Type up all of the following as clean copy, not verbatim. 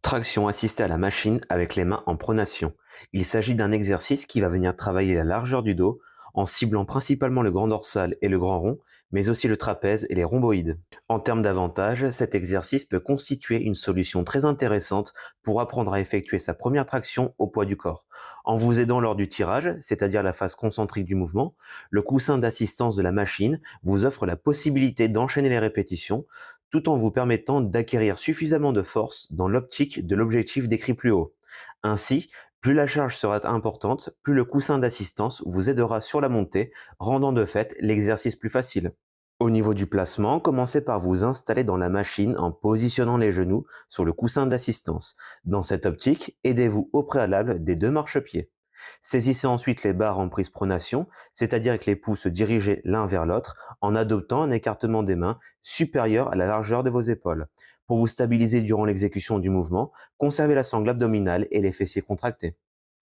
Traction assistée à la machine avec les mains en pronation. Il s'agit d'un exercice qui va venir travailler la largeur du dos en ciblant principalement le grand dorsal et le grand rond, mais aussi le trapèze et les rhomboïdes. En termes d'avantages, cet exercice peut constituer une solution très intéressante pour apprendre à effectuer sa première traction au poids du corps. En vous aidant lors du tirage, c'est-à-dire la phase concentrique du mouvement, le coussin d'assistance de la machine vous offre la possibilité d'enchaîner les répétitions tout en vous permettant d'acquérir suffisamment de force dans l'optique de l'objectif décrit plus haut. Ainsi, plus la charge sera importante, plus le coussin d'assistance vous aidera sur la montée, rendant de fait l'exercice plus facile. Au niveau du placement, commencez par vous installer dans la machine en positionnant les genoux sur le coussin d'assistance. Dans cette optique, aidez-vous au préalable des deux marchepieds. Saisissez ensuite les barres en prise pronation, c'est-à-dire avec les pouces dirigés l'un vers l'autre, en adoptant un écartement des mains supérieur à la largeur de vos épaules. Pour vous stabiliser durant l'exécution du mouvement, conservez la sangle abdominale et les fessiers contractés.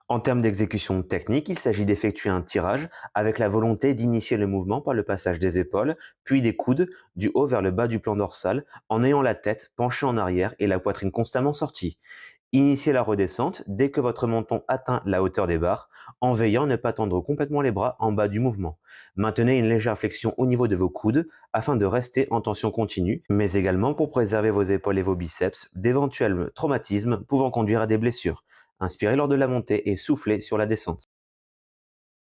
En termes d'exécution technique, il s'agit d'effectuer un tirage avec la volonté d'initier le mouvement par le passage des épaules, puis des coudes du haut vers le bas du plan dorsal, en ayant la tête penchée en arrière et la poitrine constamment sortie. Initiez la redescente dès que votre menton atteint la hauteur des barres, en veillant à ne pas tendre complètement les bras en bas du mouvement. Maintenez une légère flexion au niveau de vos coudes afin de rester en tension continue, mais également pour préserver vos épaules et vos biceps d'éventuels traumatismes pouvant conduire à des blessures. Inspirez lors de la montée et soufflez sur la descente.